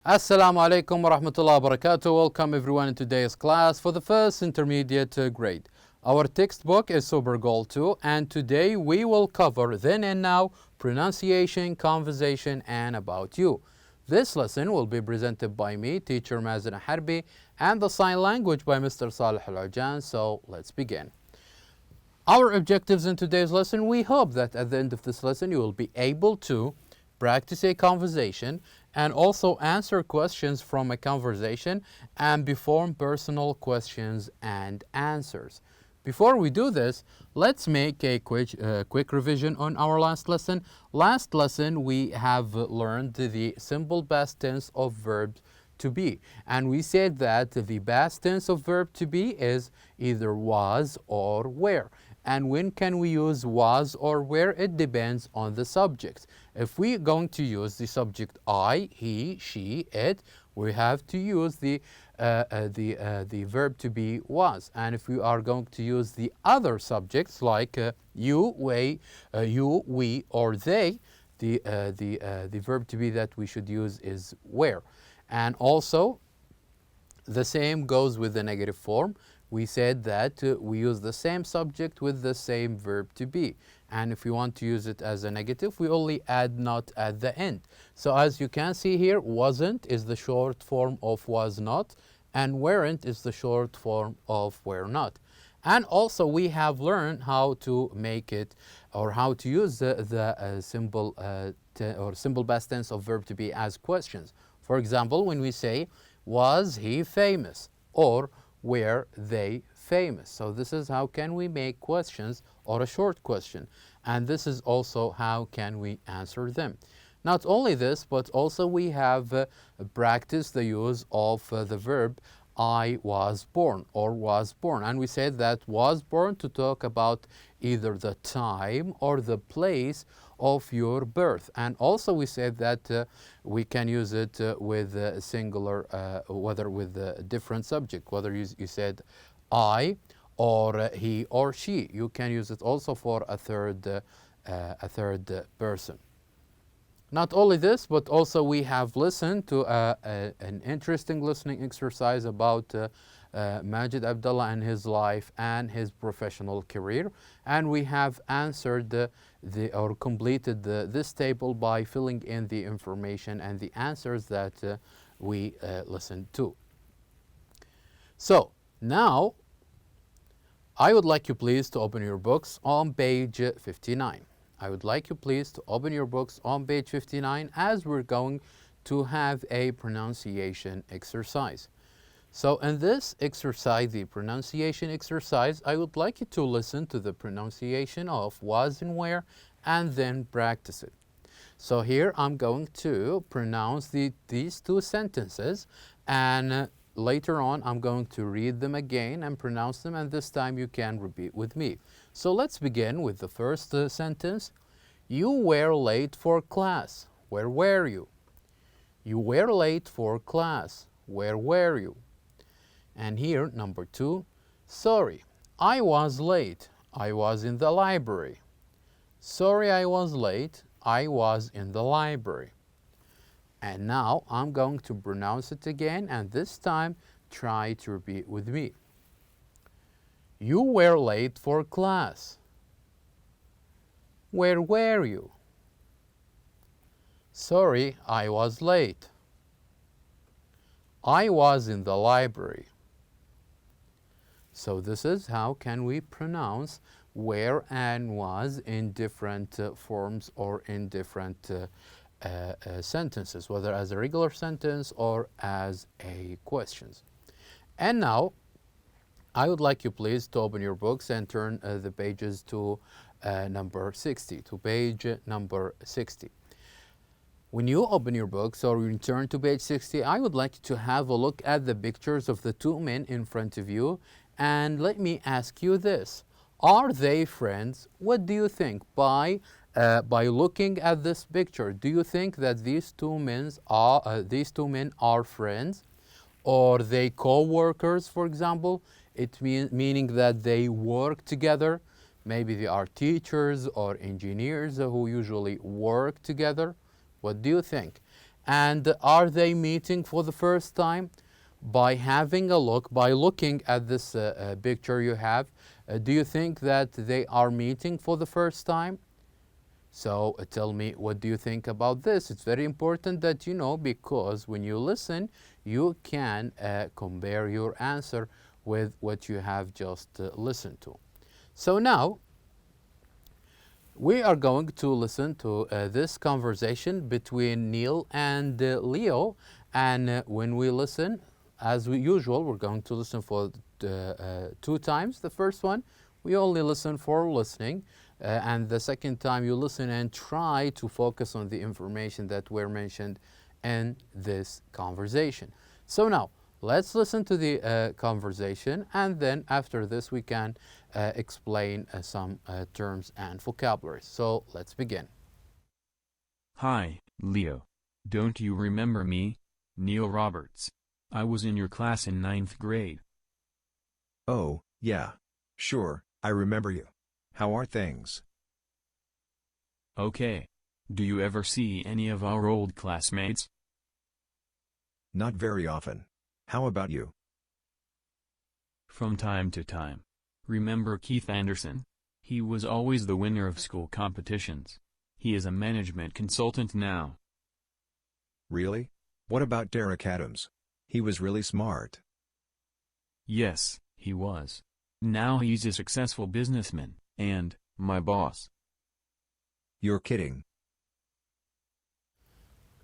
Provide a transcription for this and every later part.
Assalamu alaikum wa rahmatullahi wa barakatuh. Welcome everyone in today's class for the first intermediate grade. Our textbook is Super Goal 2 and today we will cover then and now, pronunciation, conversation and about you. This lesson will be presented by me, teacher Mazen Harbi, and the sign language by Mr. Salih Al-Ajan. So let's begin. Our objectives in today's lesson, we hope that at the end of this lesson you will be able to practice a conversation and also answer questions from a conversation and perform personal questions and answers. Before we do this, let's make a quick revision on our last lesson. Last lesson we have learned the simple past tense of verb to be, and we said that the past tense of verb to be is either was or were. And when can we use was or were? It depends on the subject. If we're going to use the subject I, he, she, it, we have to use the verb to be was. And if we are going to use the other subjects like you, we, or they, the verb to be that we should use is were. And also, the same goes with the negative form. We said that we use the same subject with the same verb to be. And if we want to use it as a negative, we only add not at the end. So as you can see here, wasn't is the short form of was not, and weren't is the short form of were not. And also we have learned how to make it, or how to use the simple past tense of verb to be as questions. For example, when we say, was he famous? Or were they famous? So this is how can we make questions or a short question. And this is also how can we answer them. Not only this, but also we have practiced the use of the verb I was born or was born. And we said that was born to talk about either the time or the place of your birth. And also we said that we can use it with a singular, whether with a different subject, whether you said I or he or she. You can use it also for a third person. Not only this, but also we have listened to an interesting listening exercise about Majid Abdullah and his life and his professional career. And we have answered or completed this table by filling in the information and the answers that we listened to. So now, I would like you please to open your books on page 59. I would like you please to open your books on page 59 as we're going to have a pronunciation exercise. So in this exercise, the pronunciation exercise, I would like you to listen to the pronunciation of was and were and then practice it. So here I'm going to pronounce these two sentences, and later on I'm going to read them again and pronounce them, and this time you can repeat with me. So let's begin with the first sentence. You were late for class. Where were you? You were late for class. Where were you? And here, number 2, sorry, I was late. I was in the library. Sorry, I was late. I was in the library. And now I'm going to pronounce it again, and this time try to repeat with me. You were late for class. Where were you? Sorry, I was late. I was in the library. So this is how can we pronounce were and was in different forms or in different sentences, whether as a regular sentence or as a questions. And now, I would like you please to open your books and turn the pages to number 60, to page number 60. When you open your books or you turn to page 60, I would like you to have a look at the pictures of the two men in front of you, and let me ask you this. Are they friends? What do you think? By looking at this picture, do you think that these two men are friends? Or they co-workers, for example? Meaning that they work together. Maybe they are teachers or engineers who usually work together. What do you think? And are they meeting for the first time? By having a look, by looking at this picture you have, do you think that they are meeting for the first time? So tell me, what do you think about this? It's very important that you know, because when you listen, you can compare your answer with what you have just listened to. So now, we are going to listen to this conversation between Neil and Leo. And when we listen, as usual, we're going to listen for 2 times. The first one, we only listen for listening. And the second time you listen and try to focus on the information that were mentioned in this conversation. So now, let's listen to the conversation, and then after this we can explain some terms and vocabularies. So let's begin. Hi, Leo. Don't you remember me, Neil Roberts? I was in your class in 9th grade. Oh, yeah. Sure, I remember you. How are things? Okay. Do you ever see any of our old classmates? Not very often. How about you? From time to time. Remember Keith Anderson? He was always the winner of school competitions. He is a management consultant now. Really? What about Derek Adams? He was really smart. Yes, he was. Now he's a successful businessman, and my boss. You're kidding.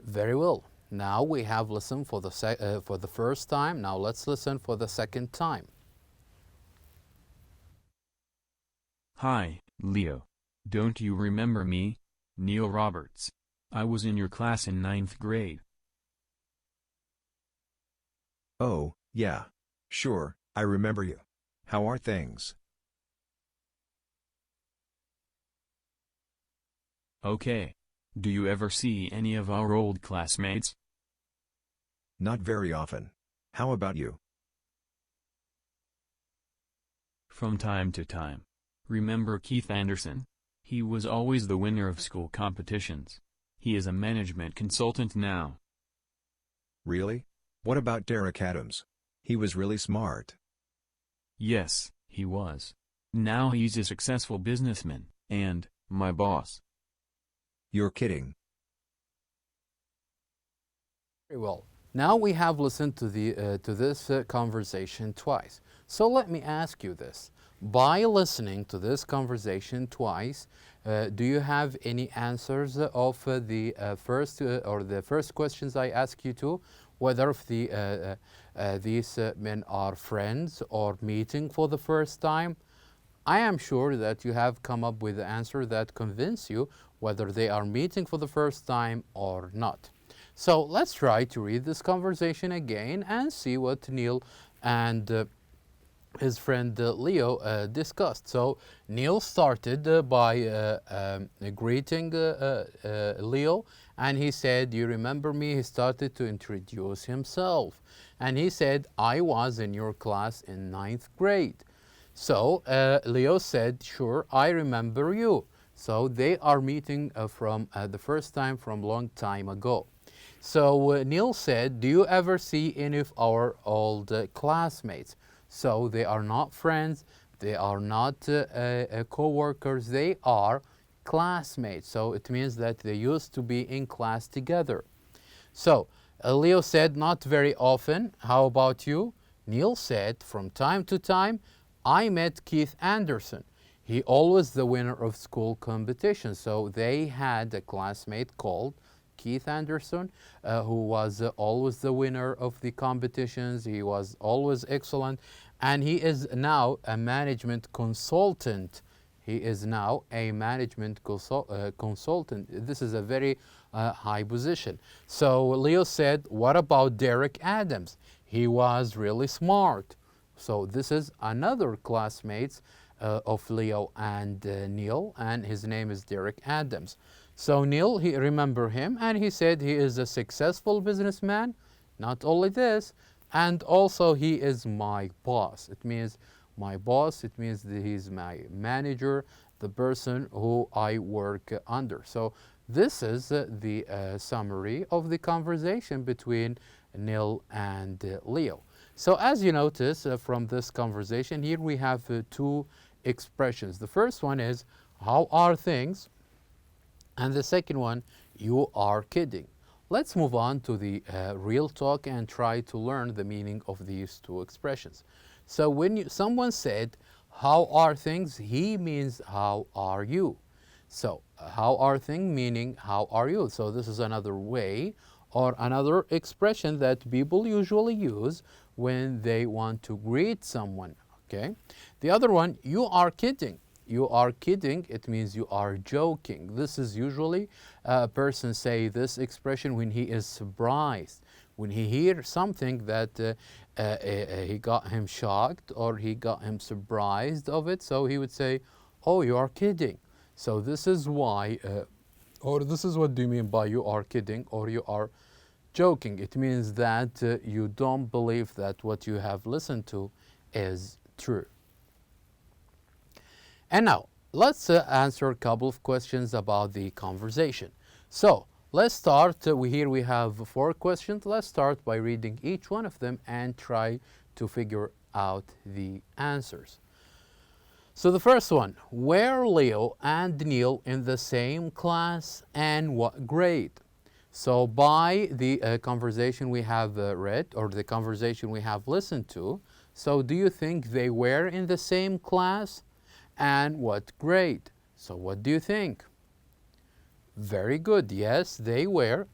Very well. Now we have listened for the first time. Now let's listen for the second time. Hi, Leo. Don't you remember me, Neil Roberts? I was in your class in 9th grade. Oh, yeah. Sure, I remember you. How are things? Okay. Do you ever see any of our old classmates? Not very often. How about you? From time to time. Remember Keith Anderson? He was always the winner of school competitions. He is a management consultant now. Really? What about Derek Adams? He was really smart. Yes, he was. Now he's a successful businessman, and my boss. You're kidding. Very well. Now we have listened to this conversation twice. So let me ask you this. By listening to this conversation twice, do you have any answers of the first questions I asked you to, whether if these men are friends or meeting for the first time? I am sure that you have come up with the answer that convince you whether they are meeting for the first time or not. So let's try to read this conversation again and see what Neil and his friend Leo discussed. So Neil started by greeting Leo, and he said, "You remember me?" He started to introduce himself, and he said, "I was in your class in 9th grade." So Leo said, "Sure, I remember you." So they are meeting from the first time from long time ago. So Neil said, "Do you ever see any of our old classmates?" So they are not friends, they are not co-workers, they are classmates. So it means that they used to be in class together. So Leo said, "Not very often." How about you? Neil said, "From time to time, I met Keith Anderson. He always the winner of school competitions." So they had a classmate called Keith Anderson, who was always the winner of the competitions. He was always excellent, and he is now a management consultant. He is now a management consultant. This is a very high position. So Leo said, "What about Derek Adams? He was really smart." So this is another classmate of Leo and Neil, and his name is Derek Adams. So Neil, he remember him, and he said he is a successful businessman. Not only this, and also he is my boss. It means my boss, it means that he's my manager, the person who I work under. So This is the summary of the conversation between Neil and Leo. So as you notice from this conversation, here we have two expressions. The first one is, how are things? And the second one, you are kidding. Let's move on to the real talk and try to learn the meaning of these two expressions. So when someone said, how are things? He means, how are you? So how are things meaning, how are you? So this is another way or another expression that people usually use when they want to greet someone, okay? The other one, you are kidding. You are kidding, it means you are joking. This is usually a person say this expression when he is surprised, when he hears something that he got him shocked or he got him surprised of it. So he would say, oh, you are kidding. So this is why, or this is what do you mean by you are kidding or you are joking. It means that you don't believe that what you have listened to is true. And now, let's answer a couple of questions about the conversation. So, let's start. Here we have 4 questions. Let's start by reading each one of them and try to figure out the answers. So the first one, were Leo and Neil in the same class and what grade? So by the conversation we have read or the conversation we have listened to, so do you think they were in the same class? And what grade? So what do you think? Very good. Yes, they were.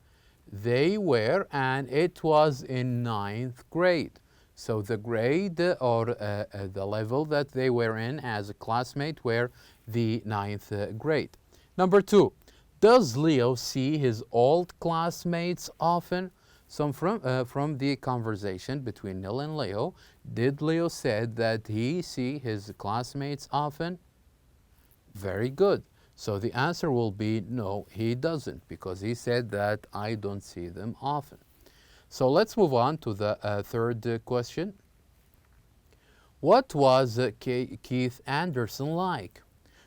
They were, and it was in 9th grade. So the grade or the level that they were in as a classmate were the 9th grade. Number 2, does Leo see his old classmates often? So from the conversation between Neil and Leo, did Leo said that he see his classmates often? Very good. So the answer will be no, he doesn't, because he said that I don't see them often. So let's move on to the third question. What was Keith Anderson like?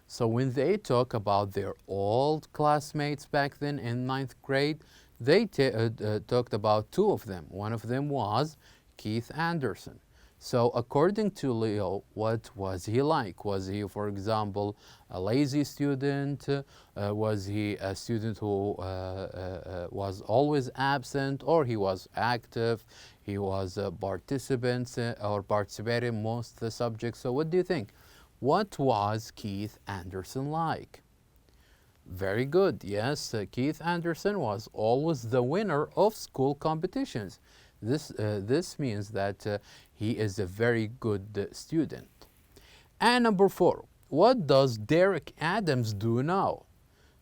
So when they talk about their old classmates back then in 9th grade, they talked about 2 of them. One of them was Keith Anderson. So according to Leo, what was he like? Was he, for example, a lazy student? Was he a student who was always absent, or he was active? He was a participant or participated in most of the subjects. So what do you think? What was Keith Anderson like? Very good. Yes, Keith Anderson was always the winner of school competitions. This means that he is a very good student. And number 4, what does Derek Adams do now?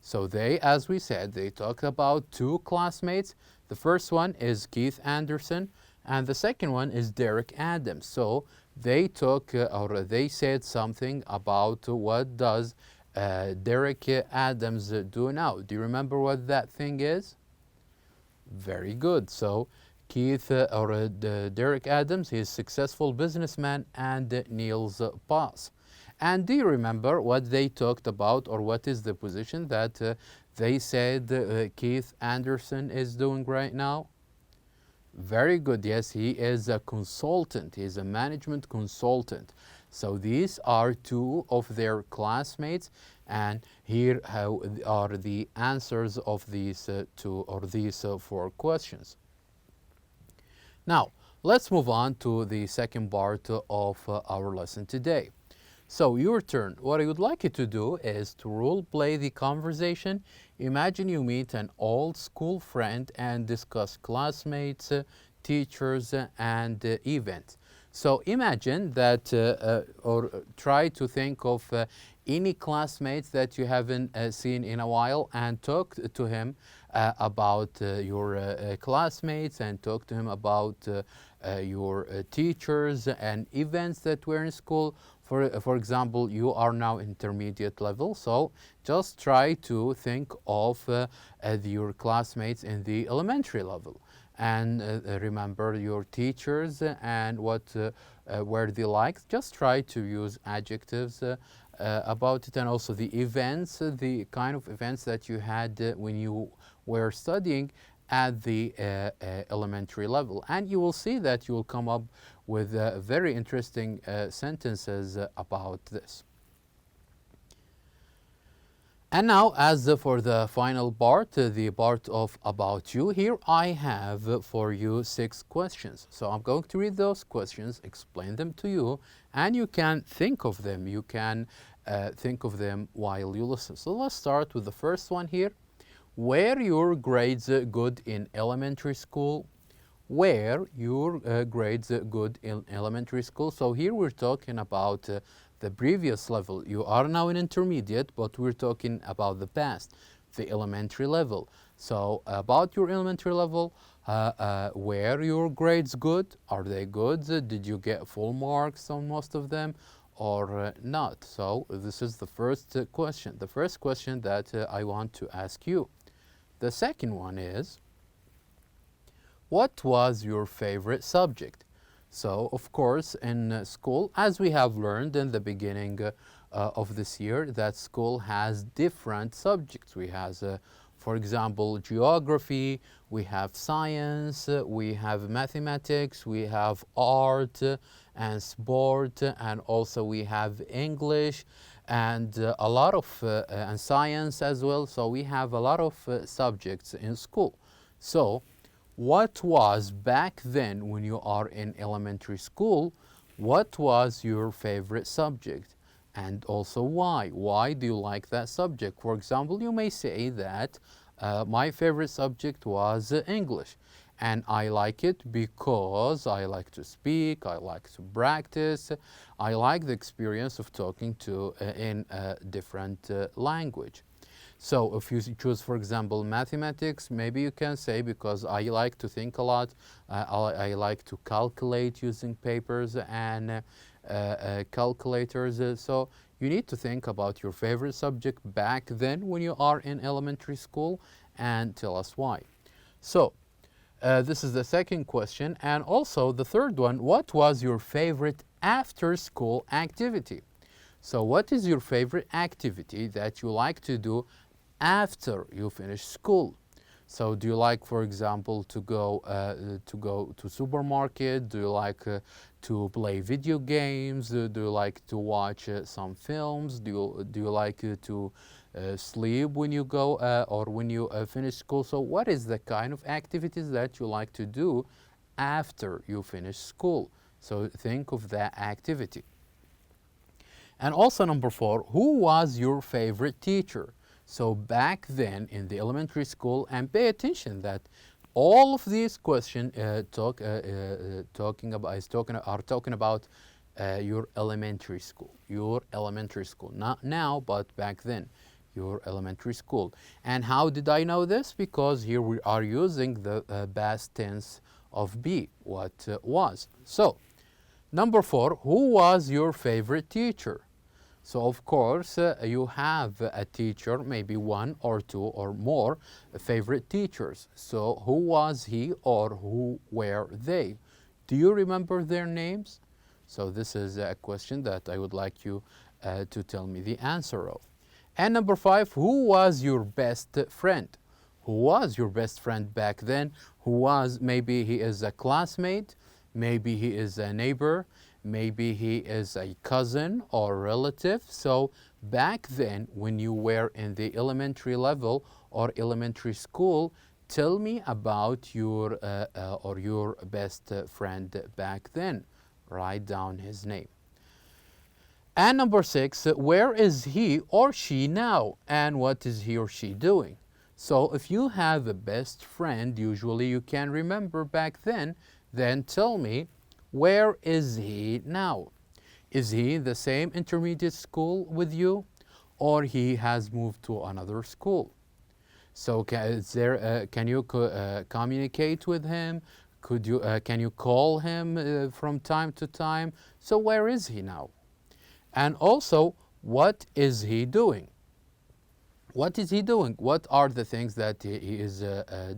So they, as we said, they talked about 2 classmates. The first one is Keith Anderson, and the second one is Derek Adams. So they took or they said something about what does Derek Adams do now. Do you remember what that thing is? Very good. So Keith Derek Adams, he is a successful businessman and Neil's boss. And do you remember what they talked about, or what is the position that they said Keith Anderson is doing right now? Very good. Yes, he is a consultant. He is a management consultant. So these are 2 of their classmates, and here are the answers of these 2 or these 4 questions. Now, let's move on to the second part of our lesson today. So your turn. What I would like you to do is to role play the conversation. Imagine you meet an old school friend and discuss classmates, teachers, and events. So imagine that or try to think of any classmates that you haven't seen in a while and talk to him about your classmates, and talk to him about your teachers and events that were in school. For example, you are now intermediate level, so just try to think of your classmates in the elementary level, and remember your teachers and what were they like. Just try to use adjectives about it, and also the events, the kind of events that you had when you were studying at the elementary level. And you will see that you will come up with very interesting sentences about this. And now, as for the final part, the part of about you, here I have for you 6 questions. So I'm going to read those questions, explain them to you, and you can think of them. You can think of them while you listen. So let's start with the first one here. Were your grades good in elementary school? Were your grades good in elementary school? So here we're talking about the previous level. You are now in intermediate, but we're talking about the past, the elementary level. So about your elementary level, were your grades good? Are they good? Did you get full marks on most of them or not? So this is the first question. The first question that I want to ask you. The second one is, what was your favorite subject? So, of course, in school, as we have learned in the beginning of this year, that school has different subjects. We have, for example, geography, we have science, we have mathematics, we have art and sport, and also we have English and a lot of and science as well. So we have a lot of subjects in school. So what was back then when you are in elementary school, what was your favorite subject? And also why? Why do you like that subject? For example, you may say that my favorite subject was English. And I like it because I like to speak, I like to practice, I like the experience of talking to in a different language. So if you choose, for example, mathematics, maybe you can say because I like to think a lot, I like to calculate using papers and calculators. So you need to think about your favorite subject back then when you are in elementary school and tell us why. So this is the second question. And also the third one, what was your favorite after school activity? So what is your favorite activity that you like to do after you finish school? So do you like, for example, to go to supermarket? Do you like to play video games? Do you like to watch some films? Do you like to sleep when you go or when you finish school? So what is the kind of activities that you like to do after you finish school? So think of that activity. And also number 4, who was your favorite teacher? So back then in the elementary school, and pay attention that all of these questions are talking about your elementary school, not now, but back then, your elementary school. And how did I know this? Because here we are using the past tense of be, what was. So number 4, who was your favorite teacher? So of course you have a teacher, maybe 1 or 2 or more favorite teachers. So who was he or who were they? Do you remember their names? So this is a question that I would like you to tell me the answer of. And number 5, who was your best friend? Who was your best friend back then? Who was, maybe he is a classmate, maybe he is a neighbor, maybe he is a cousin or relative. So back then when you were in the elementary level or elementary school, tell me about your best friend back then. Write down his name. And number 6, where is he or she now? And what is he or she doing? So if you have a best friend, usually you can remember back then tell me, where is he now? Is he in the same intermediate school with you, or he has moved to another school? So can you communicate with him? Can you call him from time to time? So where is he now? And also, what is he doing? What is he doing? What are the things that he is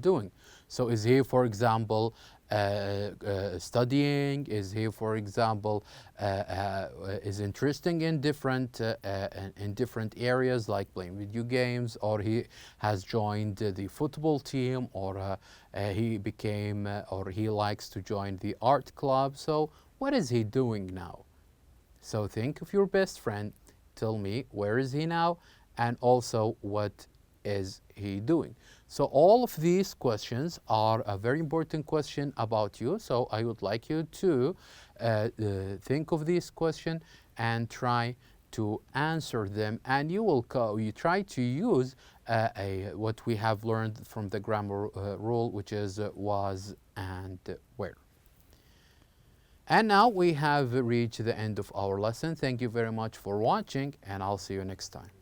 doing? So is he, for example, studying? Is he, for example, is interesting in different areas like playing video games, or he has joined the football team, or he became or he likes to join the art club? So what is he doing now? So think of your best friend, tell me where is he now, and also what is he doing. So all of these questions are a very important question about you. So I would like you to think of this question and try to answer them, and you try to use what we have learned from the grammar rule, which is was and where. And now we have reached the end of our lesson. Thank you very much for watching, and I'll see you next time.